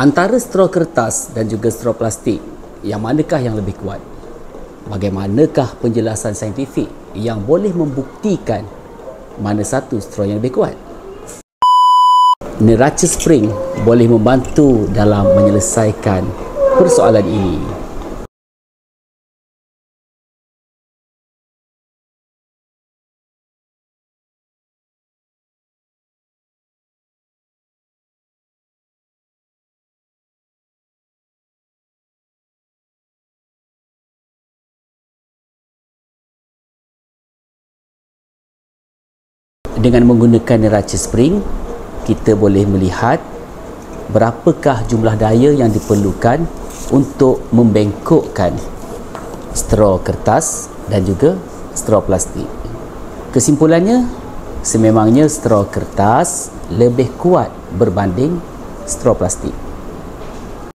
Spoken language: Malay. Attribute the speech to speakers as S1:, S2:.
S1: Antara straw kertas dan juga straw plastik, yang manakah yang lebih kuat? Bagaimanakah penjelasan saintifik yang boleh membuktikan mana satu straw yang lebih kuat? Neraca spring boleh membantu dalam menyelesaikan persoalan ini. Dengan menggunakan neraca spring, kita boleh melihat berapakah jumlah daya yang diperlukan untuk membengkokkan straw kertas dan juga straw plastik. Kesimpulannya, sememangnya straw kertas lebih kuat berbanding straw plastik.